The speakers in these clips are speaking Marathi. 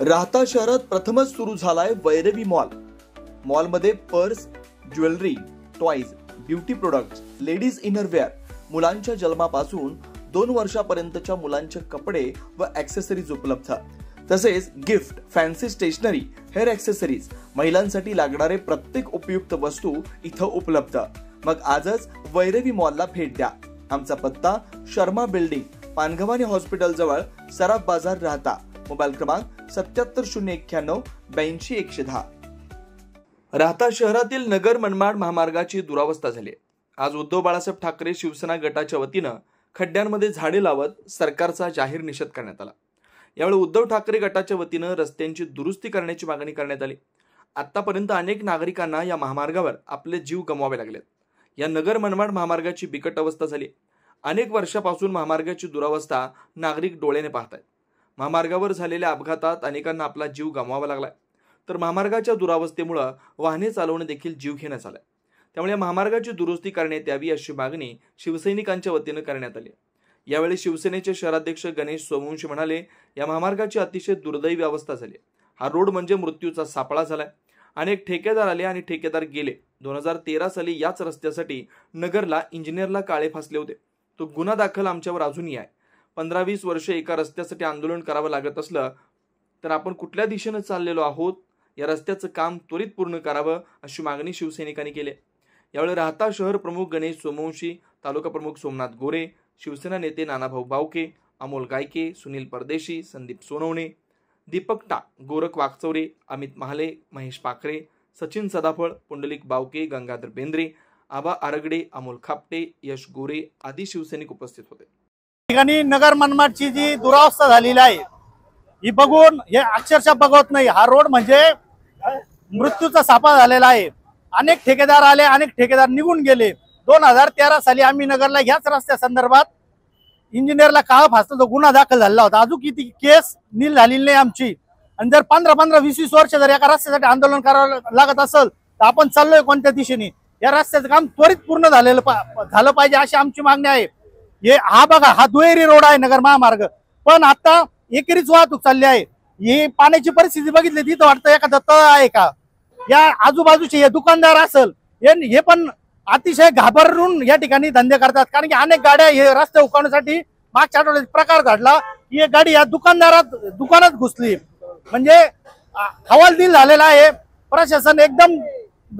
राहता शहरात प्रथमच सुरू झालाय वैरवी मॉल। मॉलमध्ये purse, jewellery, toys, beauty products, ladies innerwear, मुलांच्या जन्मापासून 2 वर्षापर्यंतच्या मुलांचे कपडे व ॲक्सेसरीज उपलब्ध, तसेच gift, fancy stationery, hair accessories, महिलांसाठी लागणारे प्रत्येक उपयुक्त वस्तू इथं उपलब्ध। मग आजच वैरवी मॉलला भेट द्या। आमचा पत्ता शर्मा बिल्डिंग, पानगव्हाणी हॉस्पिटल जवळ, सराफ बाजार, राहता। मोबाईल क्रमांक 7709928110। राहता शहरातील नगर मनमाड महामार्गाची दुरावस्था झाली। आज उद्धव बाळासाहेब ठाकरे शिवसेना गटाच्या वतीनं खड्ड्यांमध्ये झाडे लावत सरकारचा जाहीर निषेध करण्यात आला। यावेळी उद्धव ठाकरे गटाच्या वतीनं रस्त्यांची दुरुस्ती करण्याची मागणी करण्यात आली। आतापर्यंत अनेक नागरिकांना या महामार्गावर आपले जीव गमवावे लागलेत। या नगर मनमाड महामार्गाची बिकट अवस्था झाली। अनेक वर्षापासून महामार्गाची दुरावस्था नागरिक डोळ्याने पाहतायत। महामार्गावर झालेल्या अपघातात अनेकांना आपला जीव गमवावा लागलाय, तर महामार्गाच्या दुरावस्थेमुळे वाहने चालवणे देखील जीवघेणं झालंय। त्यामुळे महामार्गाची दुरुस्ती करण्यात यावी अशी मागणी शिवसैनिकांच्या वतीनं करण्यात आली। यावेळी शिवसेनेचे शहराध्यक्ष गणेश सोमवंशी म्हणाले, या महामार्गाची अतिशय दुर्दैवी अवस्था झाली। हा रोड म्हणजे मृत्यूचा सापळा झालाय। अनेक ठेकेदार आले आणि ठेकेदार गेले। 2013 साली याच रस्त्यासाठी नगरला इंजिनियरला काळे फासले होते। तो गुन्हा दाखल आमच्यावर अजूनही आहे। 15-20 वर्षे एका रस्त्यासाठी आंदोलन करावं लागत असलं तर आपण कुठल्या दिशेने चाललेलो आहोत? या रस्त्याचं काम त्वरित पूर्ण करावं अशी मागणी शिवसैनिकांनी केली। यावेळी राहता शहर प्रमुख गणेश सोमवंशी, तालुका प्रमुख सोमनाथ गोरे, शिवसेना नेते नानाभाऊ बावके, अमोल गायके, सुनील परदेशी, संदीप सोनवणे, दीपक टाक, गोरख वाकचौरे, अमित महाले, महेश पाखरे, सचिन सदाफळ, पुंडलिक बावके, गंगाधर बेंद्रे, आबा आरगडे, अमोल खापटे, यश गोरे आदी शिवसैनिक उपस्थित होते। ठिकाणी नगर मनमाडची जी दुरावस्था झालेली आहे ही बघून हे अक्षरशः बघवत नाही। हा रोड म्हणजे मृत्यूचा सापळा झालेला आहे। अनेक ठेकेदार आले, अनेक ठेकेदार निघून गेले। 2013 साली आम्ही नगरला ह्याच रस्त्या संदर्भात इंजिनियरला काळं फासलं, तो गुन्हा दाखल झाला होता। अजून किती केस नील झालेली नाही आमची। आणि जर 15-20 वर्ष जर एका रस्त्यासाठी आंदोलन करावं लागत असेल तर आपण चाललोय कोणत्या दिशेने? या रस्त्याचं काम त्वरित पूर्ण झालं पाहिजे अशी आमची मागणी आहे। हा बघा, हा दुहेरी रोड आहे नगर महामार्ग, पण आता एकेरीच वाहतूक चालली आहे। ही पाण्याची परिस्थिती बघितली तिथं वाटतं एखादं तळ आहे का? या आजूबाजूचे हे दुकानदार असेल हे पण अतिशय घाबरून या ठिकाणी धंदे करतात, कारण की अनेक गाड्या हे रस्ते उकळण्यासाठी मागच्या आठवड्यात प्रकार घडला की एक गाडी या दुकानात घुसली। म्हणजे हवालदिल झालेला आहे। प्रशासन एकदम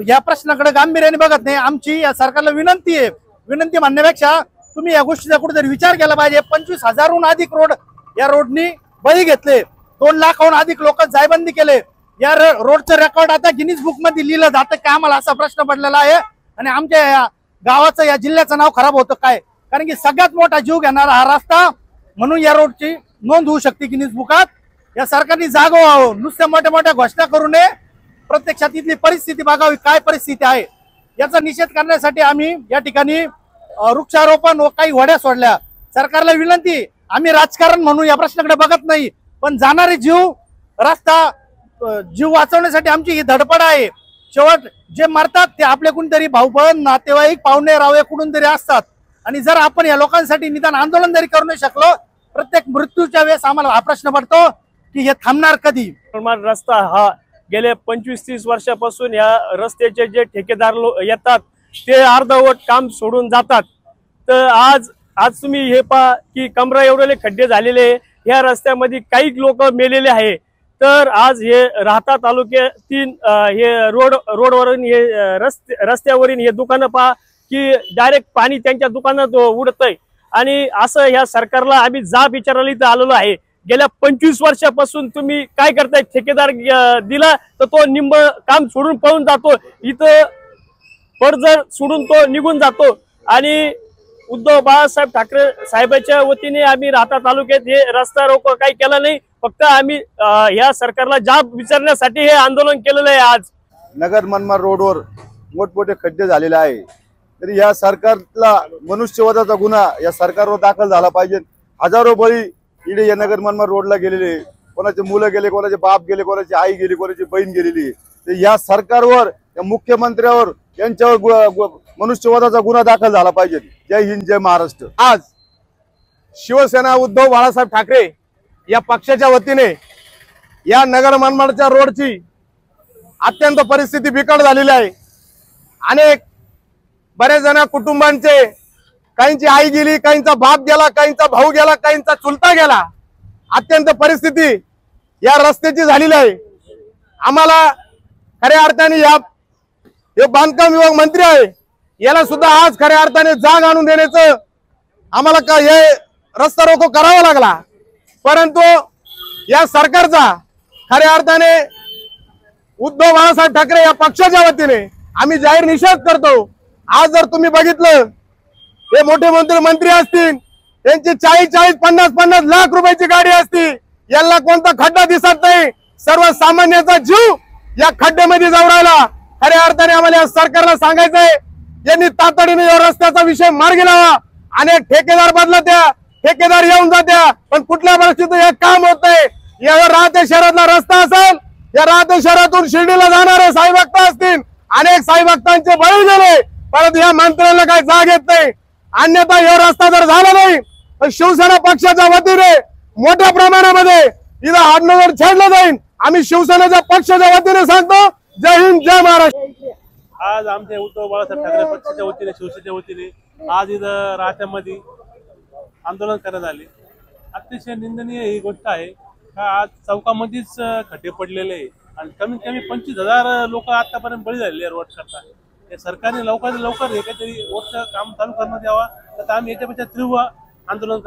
या प्रश्नाकडे गांभीर्याने बघत नाही। आमची या सरकारला विनंती आहे, विनंती म्हणण्यापेक्षा तुम्ही या गोष्टीचा कुठेतरी विचार केला पाहिजे। 25,000हून अधिक रोड या रोडनी बळी घेतले, 2 लाखाहून अधिक लोक जायबंदी केले। या रोडचं रेकॉर्ड आता गिनीज बुक मध्ये लिहिलं जातं का? आम्हाला असा प्रश्न पडलेला आहे। आणि आमच्या या गावाचं, या जिल्ह्याचं नाव खराब होतं काय? कारण की सगळ्यात मोठा जीव घेणारा हा रस्ता म्हणून या रोडची नोंद होऊ शकते गिनीज बुकात। या सरकारने जागो व्हावं, नुसत्या मोठ्या घोषणा करू नये, प्रत्यक्षात इथली परिस्थिती बघावी, काय परिस्थिती आहे याचा निषेध करण्यासाठी आम्ही या ठिकाणी वृक्षारोपण व काही वड्या सोडल्या। सरकारला विनंती, आम्ही राजकारण म्हणून या प्रश्नाकडे बघत नाही, पण जाणारे जीव, रस्ता, जीव वाचवण्यासाठी आमची ही धडपड आहे। शेवट जे मरतात ते आपले कोणतरी भाऊ-बहीण, नातेवाईक, पाहुणे रावळे कुठून तरी असतात। आणि जर आपण या लोकांसाठी निदान आंदोलन जरी करू नाही शकलो, प्रत्येक मृत्यूच्या वेळेस आम्हाला हा प्रश्न पडतो की हे थांबणार कधी? रस्ता हा गेले 25-30 वर्षापासून या रस्त्याचे जे ठेकेदार येतात ते अर्धवट काम सोडून जातात। तर आज तुम्ही हे पहा की कमरा एवढे खड्डे झालेले, या रस्त्यामध्ये काही लोक मेलेले आहे। तर आज हे राहता तालुक्यातील हे रोडवरून हे रस्त्यावरील हे दुकानं पहा की डायरेक्ट पाणी त्यांच्या दुकानात उडतंय। आणि असं या सरकारला आम्ही जाब विचारायला इथं आलेलो आहे। गेल्या 25 वर्षापासून तुम्ही काय करताय? ठेकेदार दिला तर तो निंब काम सोडून पळून जातो, इथं पडझड सोडून तो निघून जातो। आणि उद्धव बाळासाहेब ठाकरे साहेबांच्या वतीने आम्ही राहता तालुक्यात हे रस्ता रोको काही केला नाही, फक्त आम्ही या सरकारला जाब विचारण्यासाठी हे आंदोलन केलेलं आहे। आज नगर मनमाड रोडवर मोठमोठे खड्डे झालेले आहे, तरी या सरकारला मनुष्यवधाचा गुन्हा या सरकारवर दाखल झाला पाहिजे। हजारो बळी इकडे या नगर मनमाड रोडला गेलेले, कोणाचे मुलं गेले, कोणाचे बाप गेले, कोणाची आई गेली, कोणाची बहीण गेलेली। तर या सरकारवर, या मुख्यमंत्र्यावर, यांच्यावर मनुष्यवधाचा गुन्हा दाखल झाला पाहिजे। जय हिंद, जय महाराष्ट्र। आज शिवसेना उद्धव बाळासाहेब ठाकरे या पक्षाच्या वतीने या नगर मनमाडच्या रोडची अत्यंत परिस्थिती बिकट झालेली आहे। अनेक बरेच जण कुटुंबांचे, काहींची आई गेली, काहींचा बाप गेला, काहींचा भाऊ गेला, काहींचा चुलता गेला, अत्यंत परिस्थिती या रस्त्याची झालेली आहे। आम्हाला खऱ्या अर्थाने हे बांधकाम विभाग मंत्री आहे, याला सुद्धा आज खऱ्या अर्थाने जाग आणून देण्याचं आम्हाला का हे रस्ता रोको करावा लागला। परंतु या सरकारचा खऱ्या अर्थाने उद्धव बाळासाहेब ठाकरे या पक्षाच्या वतीने आम्ही जाहीर निषेध करतो। आज जर तुम्ही बघितलं, हे मोठे मंत्री असतील, त्यांची 40-50 लाख रुपयाची गाडी असती, यांना कोणता खड्डा दिसत नाही, सर्वसामान्याचा जीव या खड्ड्यामध्ये जाऊ राहिला। खऱ्या अर्थाने आम्हाला या सरकारला सांगायचंय, यांनी तातडीने या रस्त्याचा विषय मार्गी लावा। अनेक ठेकेदार बदलत्या, ठेकेदार येऊन जात्या, पण कुठल्या परिस्थितीत हे काम होत नाही। या राहते शहरातला रस्ता असेल, या राहते शहरातून शिर्डीला जाणारे साई भक्त असतील, अनेक साई भक्तांचे बळी गेले, परंतु या मंत्र्यांना काही जाग येत नाही। अन्यथा हा रस्ता जर झाला नाही तर शिवसेना पक्षाच्या वतीने मोठ्या प्रमाणामध्ये इथं आंदोलन छेडलं जाईल। आम्ही शिवसेनेच्या पक्षाच्या वतीने सांगतो, जय हिंद, जय महाराष्ट्र। आज आमच्या उद्धव बाळासाहेब ठाकरे पक्षाच्या वतीने, शिवसेनेच्या वतीने आज इथं राहत्यामध्ये आंदोलन करण्यात आले। अतिशय निंदनीय ही गोष्ट आहे का आज चौकामध्येच खड्डे पडलेले आहे आणि कमीत कमी 25,000 लोक आतापर्यंत बळी झालेले रोड करता। या सरकारने लवकर हे काहीतरी रोडचं काम चालू करण्यात यावा, तर आम्ही याच्यापेक्षा तीव्र आंदोलन